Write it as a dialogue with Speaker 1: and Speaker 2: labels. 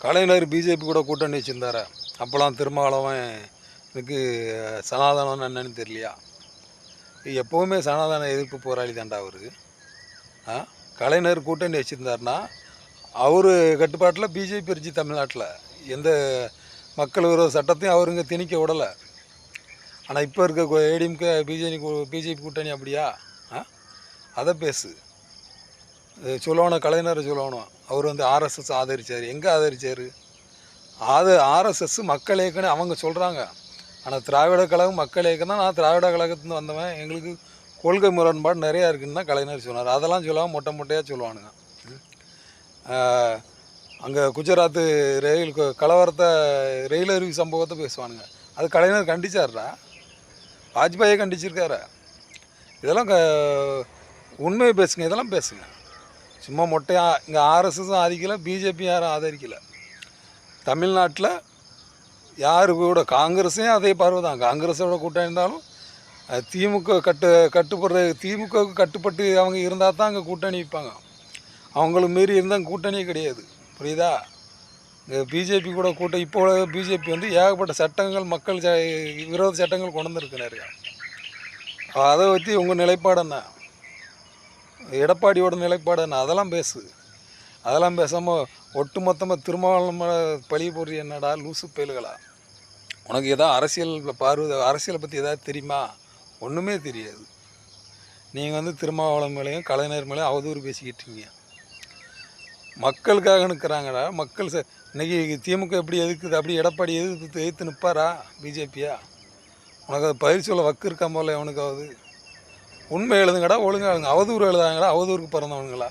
Speaker 1: கலைஞர் BJP கூட கூட்டணி வச்சுருந்தார அப்போலாம் திருமாவளவன் எனக்கு சனாதனம் என்னன்னு தெரியலையா? எப்போவுமே சனாதன எதிர்ப்பு போராளி தாண்டா அவர். கலைஞர் கூட்டணி வச்சுருந்தாருன்னா அவர் கட்டுப்பாட்டில் பிஜேபி இருந்துச்சு தமிழ்நாட்டில். எந்த மக்கள் விரோத சட்டத்தையும் அவருங்க திணிக்க விடலை. ஆனால் இப்போ இருக்க ஏடிஎம்கே பிஜேபி கூட்டணி அப்படியா? அதை பேசு. சொல்லணும், கலைஞரை சொல்லணும். அவர் ஆர்எஸ்எஸ் ஆதரித்தார். எங்கே ஆதரித்தார்? ஆர்எஸ்எஸ் மக்கள் இயக்கம்னு அவங்க சொல்கிறாங்க. ஆனால் திராவிட கழகம் மக்கள் இயக்கம் தான். நான் திராவிட கழகத்துலேருந்து வந்தவன், எங்களுக்கு கொள்கை முரண்பாடு நிறையா இருக்குன்னு தான் கலைஞர் சொன்னார். அதெல்லாம் சொல்லாமல் மொட்டையாக சொல்லுவானுங்க. அங்கே குஜராத்து ரயில் கலவரத்தை, ரயில் அருவி சம்பவத்தை பேசுவானுங்க. அது கலைஞர் கண்டிச்சார்டா. வாஜ்பாயை கண்டிச்சிருக்காரு. இதெல்லாம் உண்மையை பேசுங்க, இதெல்லாம் பேசுங்க. சும்மா மொட்டையாக இங்கே ஆர்எஸ்எஸும் ஆதரிக்கலை, பிஜேபி யாரும் ஆதரிக்கலை. தமிழ்நாட்டில் யாரு கூட காங்கிரஸையும் அதே பார்வை தான். காங்கிரஸோட கூட்டம் இருந்தாலும் திமுக கட்டுப்படுற திமுகவுக்கு கட்டுப்பட்டு அவங்க இருந்தால் தான் அங்கே கூட்டணி வைப்பாங்க. அவங்களுக்கு மீறி இருந்தால் கூட்டணியே கிடையாது. புரியுதா? இங்கே பிஜேபி கூட கூட்டம் இப்போ பிஜேபி ஏகப்பட்ட சட்டங்கள், மக்கள் விரோத சட்டங்கள் கொண்டு வந்துருக்கு நிறையா. அதை பற்றி உங்கள் நிலைப்பாடு என்ன? எடப்பாடியோட நிலைப்பாடு என்ன? அதெல்லாம் பேசு. அதெல்லாம் பேசாமல் ஒட்டு மொத்தமாக திருமாவளவன் பழி போடுறது என்னடா? லூசு பயல்களா? உனக்கு எதாவது அரசியலை பற்றி எதாவது தெரியுமா? ஒன்றுமே தெரியாது. நீங்கள் திருமாவளவன் மேலேயும் கலைஞர் மேலேயும் அவதூறு பேசிக்கிட்டீங்க. மக்களுக்காக நிற்கிறாங்கடா. மக்கள் இன்றைக்கி திமுக எப்படி எதுக்குது? அப்படி எடப்பாடி எதிர்த்து நிற்பாரா பிஜேபியா? உனக்கு அது பயிர் சொல்ல வக்கு இருக்கா போல எவனுக்காவது? உண்மை எழுதுங்கடா, ஒழுங்காக எழுதுங்க. அவதூறு எழுதாங்கடா, அவதூறுக்கு பிறந்தவனுங்களா?